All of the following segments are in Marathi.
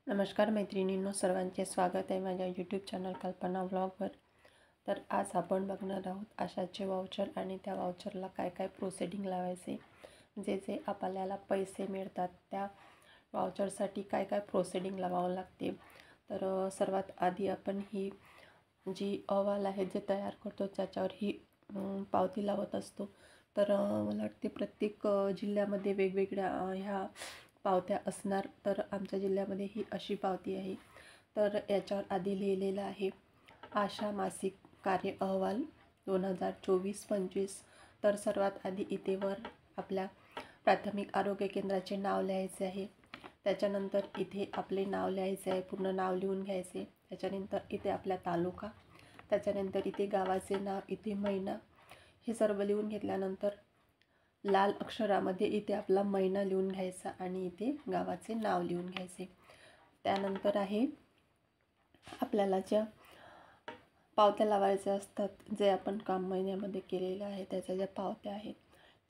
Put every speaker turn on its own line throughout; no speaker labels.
नमस्कार मैत्रिणींनो, सर्वांचे स्वागत आहे माझ्या यूट्यूब चॅनल कल्पना व्लॉगवर। तर आज आपण बघणार आहोत आशाचे वाउचर आणि त्या वाउचरला काय काय प्रोसिडिंग लावायचे, जे जे आपल्याला पैसे मिळतात त्या वाउचरसाठी काय काय प्रोसिडिंग लावावं लागते। तर सर्वात आधी आपण ही जी अहवाल आहे जे तयार करतो त्याच्यावर ही पावती लावत असतो। तर मला वाटते प्रत्येक जिल्ह्यामध्ये वेगवेगळ्या ह्या पावत्या असणार। तर आमच्या जिल्ह्यामध्ये ही अशी पावती आहे। तर याच्यावर आधी लिहिलेलं आहे आशा मासिक कार्य अहवाल 2024-25। तर सर्वात आधी इथे वर आपल्या प्राथमिक आरोग्य केंद्राचे नाव लिहायचे आहे। त्याच्यानंतर इथे आपले नाव लिहायचे आहे, पूर्ण नाव लिहून घ्यायचे। त्याच्यानंतर इथे आपला तालुका, त्याच्यानंतर इथे गावाचे नाव, इथे महिना, हे सर्व लिहून घेतल्यानंतर लाल अक्षरामध्ये इथे आपला महिना लिहून घ्यायचा आणि इथे गावाचे नाव लिहून घ्यायचे। त्यानंतर आहे आपल्याला ज्या पावत्या लावायच्या असतात, जे आपण काम महिन्यामध्ये केलेलं आहे त्याच्या ज्या पावत्या आहेत।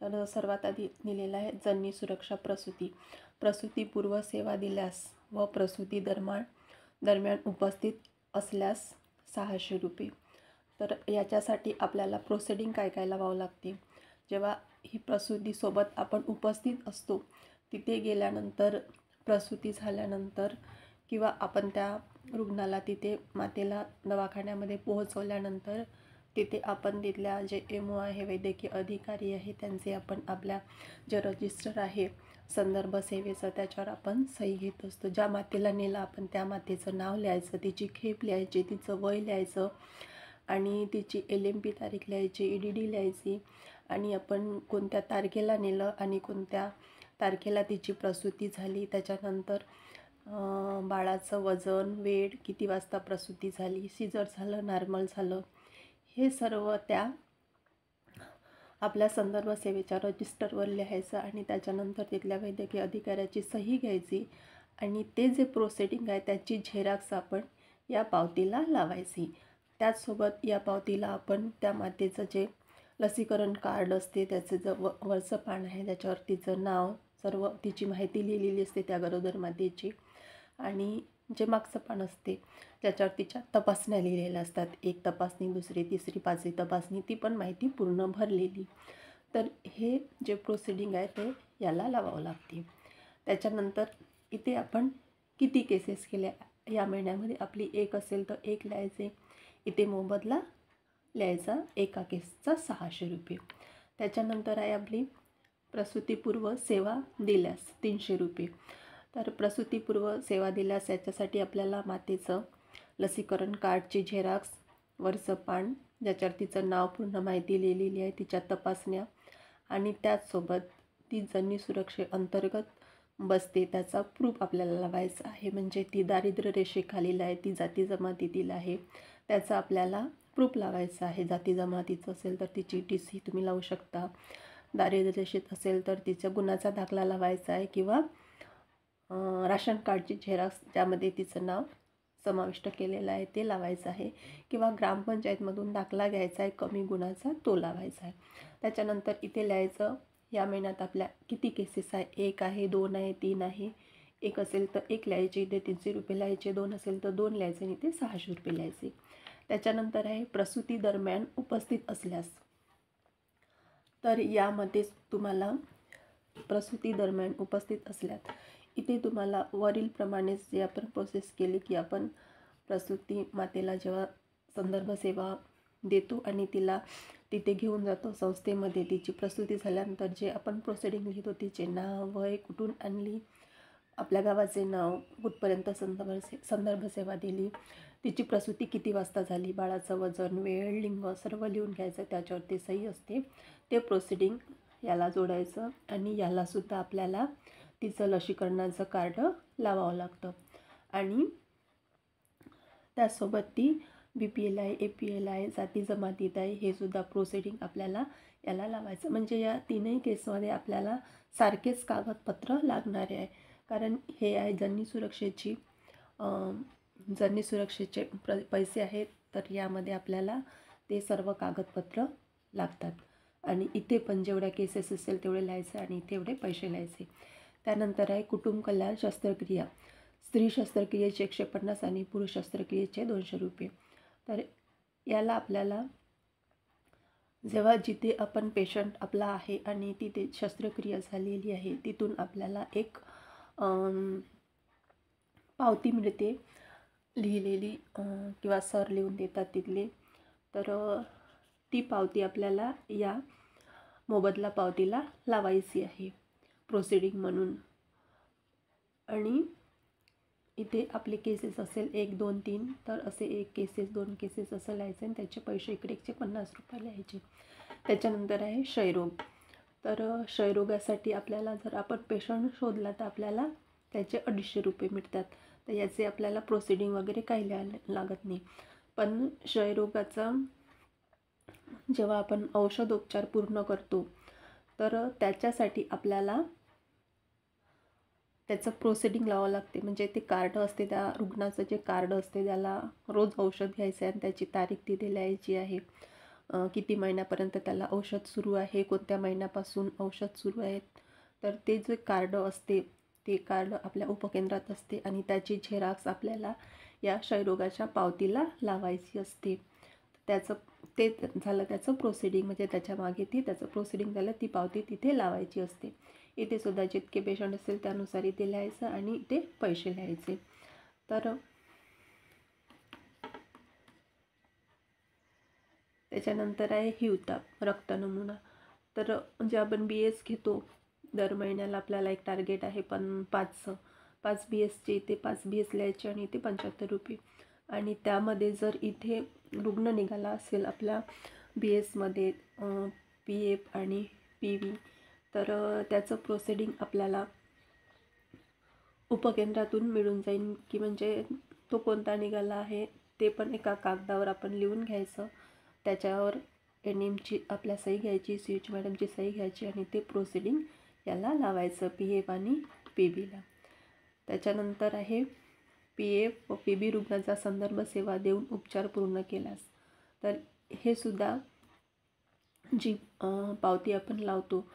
तर सर्वात आधी लिहिलेलं आहे जननी सुरक्षा प्रसूती, प्रसूतीपूर्व सेवा दिल्यास व प्रसूती दरम्यान उपस्थित असल्यास 600 रुपये। तर याच्यासाठी आपल्याला प्रोसिडिंग काय काय लावावं लागते। जेव्हा ही प्रसूतीसोबत आपण उपस्थित असतो, तिथे गेल्यानंतर, प्रसूती झाल्यानंतर किंवा आपण त्या रुग्णाला तिथे मातेला दवाखान्यामध्ये पोहोचवल्यानंतर तिथे आपण तिथल्या जे MO आहे, वैद्यकीय अधिकारी आहे, त्यांचे आपण आपल्या जे रजिस्टर आहे संदर्भ सेवेचं त्याच्यावर आपण सही घेत असतो। ज्या मातेला नेलं आपण त्या मातेचं नाव लिहायचं, तिची खेप लिहायची, तिचं वय लिहायचं आणि तिची LMP तारीख लिहायची, EDD लिहायची आणि आपण कोणत्या तारखेला नेलं आणि कोणत्या तारखेला तिची प्रसूती झाली, त्याच्यानंतर बाळाचं वजन, वेट, किती वाजता प्रसूती झाली, सीझर झालं, नॉर्मल झालं, हे सर्व त्या आपल्या संदर्भ सेवेच्या रजिस्टरवर लिहायचं आणि त्याच्यानंतर तिथल्या वैद्यकीय अधिकाऱ्याची सही घ्यायची आणि ते जे प्रोसिडिंग आहे त्याची झेरॉक्स आपण या पावतीला लावायची। त्याचसोबत या पावतीला आपण त्या मातेचं जे लसीकरण कार्ड असते त्याचं जे वरचं पान आहे त्याच्यावर तिचं नाव, सर्व तिची माहिती लिहिलेली असते त्या गरोदर मातेची, आणि जे मागचं पान असते त्याच्यावर तिच्या तपासण्या लिहिलेल्या असतात, 1 तपासणी, 2री, 3री, 5वी तपासणी, ती पण माहिती पूर्ण भरलेली। तर हे जे प्रोसिडिंग आहे ते याला लावावं लागते। त्याच्यानंतर इथे आपण किती केसेस केल्या या महिन्यामध्ये, आपली 1 असेल तर 1 लिहायचे, इथे मोबदला लिहायचा, एका केसचा 600 रुपये। त्याच्यानंतर आहे आपली प्रसूतीपूर्व सेवा दिल्यास 300 रुपये। तर प्रसूतीपूर्व सेवा दिल्यास याच्यासाठी आपल्याला मातेचं लसीकरण कार्डची झेरॉक्स, वरचं पान ज्याच्यावर तिचं नाव, पूर्ण माहिती लिहिलेली आहे, तिच्या तपासण्या आणि त्याचसोबत ती जननी सुरक्षेअंतर्गत बसते त्याचा प्रूफ आपल्याला लावायचा आहे। म्हणजे ती दारिद्र्य रेषेखालील आहे, ती जाती जमातीतील आहे, त्याचा आपल्याला प्रूफ लावायचा आहे। जाती जमातीचं असेल तर तिची TC तुम्ही लावू शकता, दारिद्र्य रेषेत असेल तर तिच्या गुणाचा दाखला लावायचा आहे किंवा राशन कार्डची झेरॉक्स ज्यामध्ये तिचं नाव समाविष्ट केलेलं आहे ते लावायचं आहे, किंवा ग्रामपंचायतमधून दाखला घ्यायचा आहे कमी गुणाचा, तो लावायचा आहे। त्याच्यानंतर इथे लिहायचं या महिन्यात आपल्या किती केसेस आहे, 1 आहे, 2 आहे, 3 आहे, 1 असेल तर 1 लिहायचे, इथे 300 रुपये लिहायचे, 2 असेल तर 2 लिहायचे आणि इथे 600 रुपये लिहायचे। त्याच्यानंतर आहे प्रसूती दरम्यान उपस्थित असल्यास, तर यामध्ये तुम्हाला प्रसूती दरम्यान उपस्थित असल्यास इथे तुम्हाला वरीलप्रमाणेच जे आपण प्रोसेस केली की आपण प्रसूती मातेला जेव्हा संदर्भ सेवा देतो आणि तिला तिथे घेऊन जातो संस्थेमध्ये, तिची प्रसूती झाल्यानंतर जे आपण प्रोसिडिंग लिहितो, तिचे नाव, वय, कुठून आणली, आपल्या गावाचे नाव, कुठपर्यंत संदर्भ सेवा दिली, तिची प्रसूती किती वाजता झाली, बाळाचं वजन, वेळ, लिंग सर्व लिहून घ्यायचं, त्याच्यावर ते सही असते, ते प्रोसिडिंग याला जोडायचं आणि यालासुद्धा आपल्याला तिचं लसीकरणाचं कार्ड लावावं लागतं आणि त्यासोबत ती BPL आहे, APL आहे, जाती जमातीत आहे, हे सुद्धा प्रोसिडिंग आपल्याला याला लावायचं। म्हणजे या तीनही केसमध्ये आपल्याला सारखेच कागदपत्र लागणारे आहे, कारण हे आहे जननी सुरक्षेचे पैसे आहेत, तर यामध्ये आपल्याला ते सर्व कागदपत्र लागतात आणि इथे पण जेवढ्या केसेस असेल तेवढे लिहायचे आणि तेवढे पैसे लिहायचे। त्यानंतर आहे कुटुंब कल्याण शस्त्रक्रिया, स्त्री शस्त्रक्रियेचे 150 आणि पुरुष शस्त्रक्रियेचे 200 रुपये. तर याला आपल्याला जेव्हा जिथे आपण पेशंट आपला आहे आणि तिथे शस्त्रक्रिया झालेली आहे तिथून आपल्याला एक पावती मिळते लिहिलेली, किंवा सर लिहून देतात तिथले. तर ती पावती आपल्याला या मोबदला पावतीला लावायची आहे प्रोसिडिंग म्हणून. आणि इथे आपले केसेस असेल 1, 2, 3, तर असे 1 केसेस 2 केसेस असं लिहायचं आणि त्याचे पैसे इकडे 150 रुपये लिहायचे. त्याच्यानंतर आहे क्षयरोग. तर क्षयरोगासाठी आपल्याला जर आपण पेशंट शोधला तर आपल्याला त्याचे 250 रुपये मिळतात. तर याचे आपल्याला प्रोसिडिंग वगैरे काही लागत नाही. पण क्षयरोगाचा जेव्हा आपण औषधोपचार पूर्ण करतो तर त्याच्यासाठी आपल्याला त्याचं प्रोसिडिंग लावावं लागते. म्हणजे ते कार्ड असते, त्या रुग्णाचं जे कार्ड असते त्याला रोज औषध घ्यायचं आहे आणि त्याची तारीख तिथे लिहायची आहे. किती महिन्यापर्यंत त्याला औषध सुरू आहे, कोणत्या महिन्यापासून औषध सुरू आहेत. तर ते जे कार्ड असते ते कार्ड आपल्या उपकेंद्रात असते आणि त्याची झेरॉक्स आपल्याला या क्षयरोगाच्या पावतीला लावायची असते. त्याचं ते झालं त्याचं प्रोसिडिंग, म्हणजे त्याच्या मागे त्याचं प्रोसिडिंग झालं, ती पावती तिथे लावायची असते. इथे सुद्धा जितके पेशंट असेल त्यानुसार इथे लिहायचं आणि इथे पैसे लिहायचे. तर त्याच्यानंतर आहे हिवताप रक्त नमुना. तर म्हणजे आपण BS घेतो दर महिन्याला, आपल्याला एक टार्गेट आहे पण 5 BSचे इथे 5 BS लिहायचे आणि इथे 75 रुपये. आणि त्यामध्ये जर इथे रुग्ण निघाला असेल आपल्या BSमध्ये PF आणि PV, तर त्याचं प्रोसिडिंग आपल्याला उपकेंद्रातून मिळून जाईल, की म्हणजे तो कोणता निघाला आहे ते पण एका कागदावर आपण लिहून घ्यायचं. त्याच्यावर NMची आपल्या सही घ्यायची, CH मॅडमची सही घ्यायची आणि ते प्रोसिडिंग याला लावायचं PF आणि PBला. त्याच्यानंतर आहे PF व PB रुग्णाचा संदर्भ सेवा देऊन उपचार पूर्ण केल्यास. तर हे सुद्धा जी पावती आपण लावतो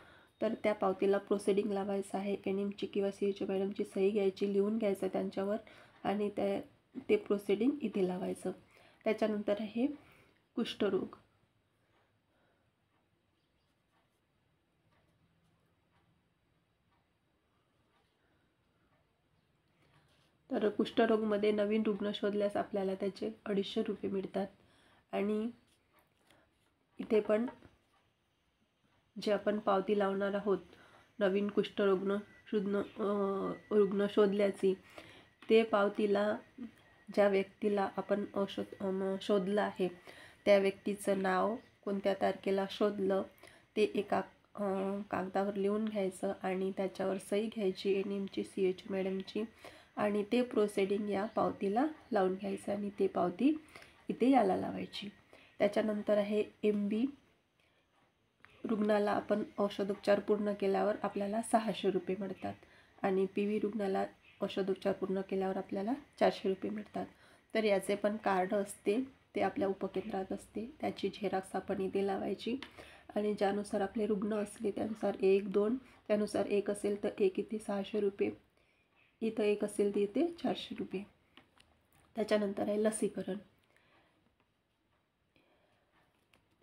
तर त्या पावतीला प्रोसिडिंग लावायचं आहे. NMची किंवा CH मॅडमची सही घ्यायची, लिहून घ्यायचं त्यांच्यावर आणि ते प्रोसिडिंग इथे लावायचं. त्याच्यानंतर आहे कुष्ठरोग. तर कुष्ठरोगमध्ये नवीन रुग्ण शोधल्यास आपल्याला त्याचे 250 रुपये मिळतात. आणि इथे पण जे आपण पावती लावणार आहोत नवीन कुष्ठरुग्ण रुग्ण शोधल्याची, ते पावतीला ज्या व्यक्तीला आपण शोधलं आहे त्या व्यक्तीचं नाव, कोणत्या तारखेला शोधलं ते एका कागदावर लिहून घ्यायचं आणि त्याच्यावर सही घ्यायची NMची, CH मॅडमची, आणि ते प्रोसिडिंग या पावतीला लावून घ्यायचं आणि ते पावती इथे याला लावायची. त्याच्यानंतर आहे MB रुग्णाला आपण औषधोपचार पूर्ण केल्यावर आपल्याला 600 रुपये मिळतात आणि PV रुग्णाला औषधोपचार पूर्ण केल्यावर आपल्याला 400 रुपये मिळतात. तर याचे पण कार्ड असते, ते आपल्या उपकेंद्रात असते, त्याची झेरॉक्स आपण इथे लावायची आणि ज्यानुसार आपले रुग्ण असले त्यानुसार 1, 2, त्यानुसार 1 असेल तर 1 इथे 600 रुपये, इथं 1 असेल तर इथे 400 रुपये. त्याच्यानंतर आहे लसीकरण.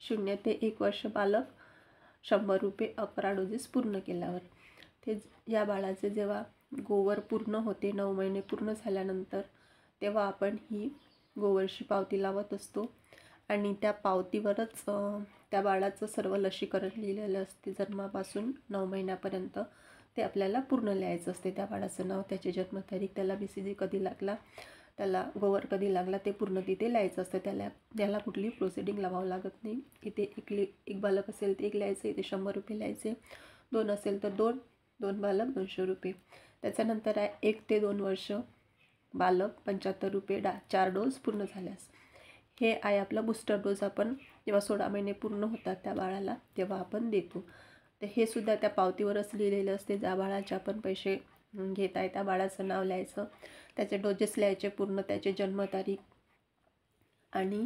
0 ते 1 वर्ष बालक 100 रुपये 11 डोजेस पूर्ण केल्यावर. ते या बाळाचे जेव्हा गोवर पूर्ण होते, 9 महिने पूर्ण झाल्यानंतर, तेव्हा आपण ही गोवरची पावती लावत असतो आणि त्या पावतीवरच त्या बाळाचं सर्व लसीकरण लिहिलेलं असते जन्मापासून 9 महिन्यापर्यंत. ते आपल्याला पूर्ण लिहायचं असते. त्या बाळाचं नाव, त्याची जन्मतारीख, त्याला BCG कधी लागला, त्याला गोवर कधी लागला, ते पूर्ण तिथे लिहायचं असतं. त्याला कुठली प्रोसिडिंग लावावं लागत नाही. इथे एक बालक असेल तर 1 लिहायचं, इथे 100 रुपये लिहायचे, 2 असेल तर 2 बालक 200 रुपये. त्याच्यानंतर आहे 1 ते 2 वर्ष बालक 75 रुपये 4 डोस पूर्ण झाल्यास. हे आहे आपला बूस्टर डोस. आपण जेव्हा 16 महिने पूर्ण होतात त्या बाळाला तेव्हा आपण देतो. तर हे सुद्धा त्या पावतीवरच लिहिलेलं असते. ज्या बाळाचे आपण पैसे घेत आहे त्या बाळाचं नाव लिहायचं, त्याचे डोजेस लिहायचे पूर्ण, त्याची जन्मतारीख आणि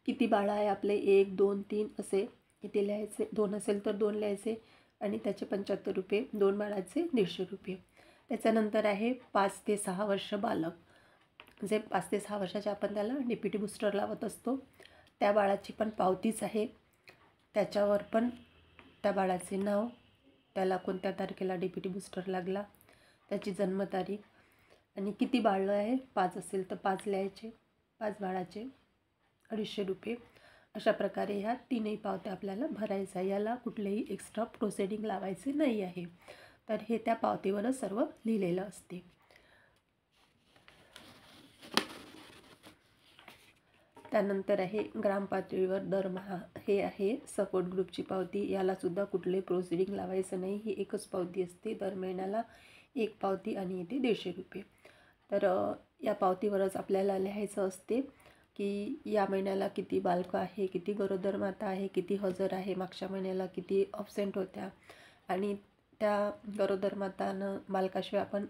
किती बाळं आहे आपले, 1, 2, 3 असे इथे लिहायचे. 2 असेल तर 2 लिहायचे आणि त्याचे 75 रुपये, 2 बाळाचे 150 रुपये. त्याच्यानंतर आहे 5 ते 6 वर्ष बालक, जे 5 ते 6 वर्षाचे आपण त्याला DPT बूस्टर लावत असतो, त्या बाळाची पण पावतीच आहे. त्याच्यावर पण त्या बाळाचे नाव, त्याला कोणत्या तारखेला DPT बूस्टर लागला, त्याची जन्मतारीख आणि किती बाळं आहे. 5 असेल तर 5 लिहायचे, 5 बाळाचे 250 रुपये. अशा प्रकारे ह्या 3ही पावत्या आपल्याला भरायच्या. याला कुठलेही एक्स्ट्रा प्रोसिडिंग लावायचे नाही आहे. तर हे त्या पावतीवरच सर्व लिहिलेलं असते. त्यानंतर आहे ग्रामपातळीवर दरमहा, हे आहे सपोर्ट ग्रुपची पावती. यालासुद्धा कुठले प्रोसिडिंग लावायचं नाही. ही एकच पावती असते, दर महिन्याला एक पावती आणि येते 150 रुपये. तर या पावतीवरच आपल्याला लिहायचं असते की या महिन्याला किती बालकं आहे, किती गरोदर माता आहे, किती हजर आहे, मागच्या महिन्याला किती ॲब्सेंट होत्या आणि त्या गरोदर मातानं बालकाशिवाय आपण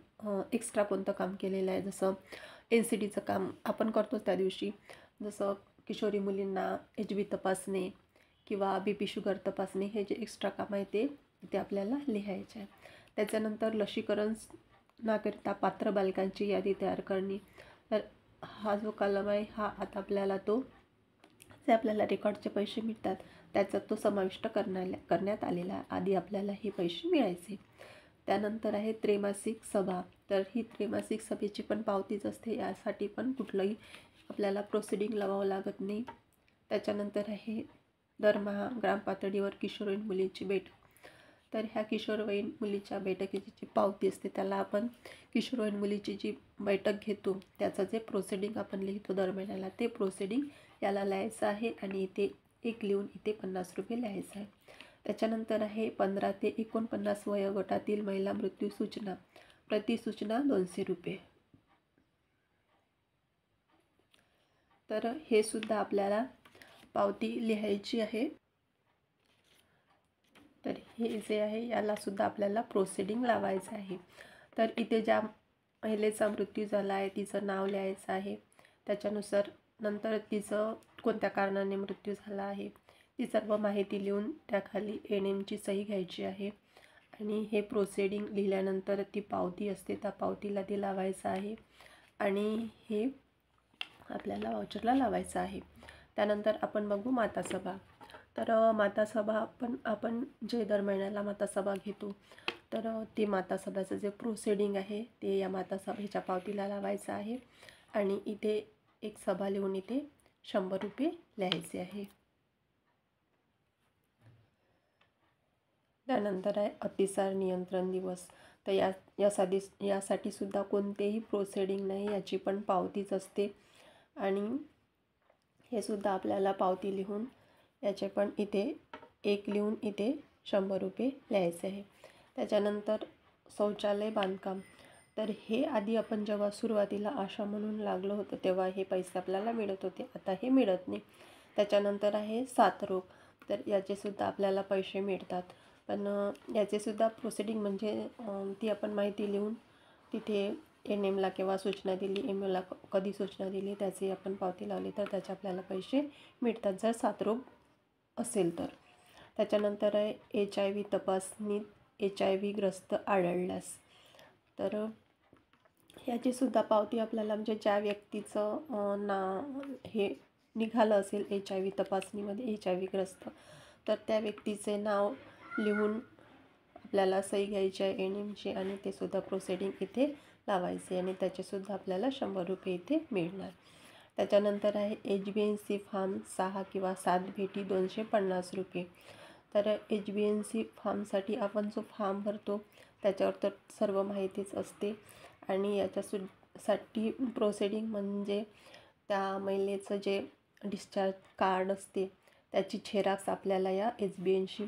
एक्स्ट्रा कोणतं काम केलेलं आहे. जसं NCDचं काम आपण करतो त्या दिवशी, जसं किशोरी मुलींना HB तपासणे किंवा BP शुगर तपासणे, हे जे एक्स्ट्रा काम आहे ते आपल्याला लिहायचे आहे. त्याच्यानंतर लसीकरणाकरिता पात्र बालकांची यादी तयार करणे. तर हा जो कलम आहे हा आता आपल्याला जे आपल्याला रेकॉर्डचे पैसे मिळतात त्याचा तो समाविष्ट करण्यात आलेला आहे. आधी आपल्याला हे पैसे मिळायचे. त्यानंतर आहे त्रैमासिक सभा. तर ही त्रैमासिक सभेची पण पावतीच असते. यासाठी पण कुठलंही आपल्याला प्रोसिडिंग लावावं लागत नाही. त्याच्यानंतर आहे दरमहा ग्रामपातळीवर किशोरवयीन मुलींची बैठक. तर ह्या किशोरवयीन मुलीच्या बैठकीची जी पावती असते त्याला आपण किशोरवयीन मुलीची जी बैठक घेतो त्याचं जे प्रोसिडिंग आपण लिहितो दर महिन्याला, ते प्रोसिडिंग याला लिहायचं आहे आणि इथे एक लिहून इथे 50 रुपये लिहायचं आहे. त्याच्यानंतर आहे 15 ते 49 वयोगटातील महिला मृत्यू सूचना. प्रति सूचना 200 रुपये. तर हे सुद्धा आपल्याला पावती लिहायची आहे. तर हे जे आहे यालासुद्धा आपल्याला प्रोसिडिंग लावायचं आहे. तर इथे ज्या महिलेचा मृत्यू झाला आहे तिचं नाव लिहायचं आहे. त्याच्यानुसार नंतर तिचं कोणत्या कारणाने मृत्यू झाला आहे ती सर्व माहिती लिहून त्याखाली NMची सही घ्यायची आहे. आणि हे प्रोसिडिंग लिहिल्यानंतर ती पावती असते, त्या पावतीला ते लावायचं आहे आणि हे आपल्याला वाउचरला लावायचं आहे. त्यानंतर आपण बघू मातासभा. तर मातासभा आपण जे दर महिन्याला मातासभा घेतो, तर ते मातासभाचं जे प्रोसिडिंग आहे ते या मातासभेच्या पावतीला लावायचं आहे आणि इथे एक सभा लिहून इथे 100 रुपये लिहायचे आहे. त्यानंतर आहे अतिसार नियंत्रण दिवस. तर यासाठी सुद्धा कोणतेही प्रोसिडिंग नाही, याची पण पावतीच असते आणि हे सुद्धा आपल्याला पावती लिहून याचे पण इथे एक लिहून इथे 100 रुपये लिहायचे आहे. त्याच्यानंतर शौचालय बांधकाम. तर हे आधी आपण जेव्हा सुरुवातीला आशा म्हणून लागलो होतं तेव्हा हे पैसे आपल्याला मिळत होते, आता हे मिळत नाही. त्याच्यानंतर आहे साथरोग. तर याचेसुद्धा आपल्याला पैसे मिळतात, पण याचेसुद्धा प्रोसिडिंग म्हणजे ती आपण माहिती लिहून तिथे NMला केव्हा सूचना दिली, MOला कधी सूचना दिली त्याची आपण पावती लावली तर त्याचे आपल्याला पैसे मिळतात जर साथरोग असेल तर. त्याच्यानंतर आहे HIV तपासणी, HIV ग्रस्त आढळल्यास. तर याचीसुद्धा पावती आपल्याला म्हणजे ज्या व्यक्तीचं हे निघालं असेल HIV तपासणीमध्ये HIV ग्रस्त, तर त्या व्यक्तीचे नाव लिहून आपल्याला सही घ्यायची आहे NMची आणि ते सुद्धा प्रोसिडिंग इथे लावायचे आणि त्याचेसुद्धा आपल्याला 100 रुपये इथे मिळणार. त्याच्यानंतर आहे HbNC फॉर्म 6 किंवा 7 भेटी 250 रुपये. तर HbNC फॉर्मसाठी आपण जो फॉर्म भरतो त्याच्यावर तर सर्व माहितीच असते आणि याच्यासाठी प्रोसिडिंग म्हणजे त्या महिलेचं जे डिस्चार्ज कार्ड असते त्याची झेरॉक्स आपल्याला या HbNC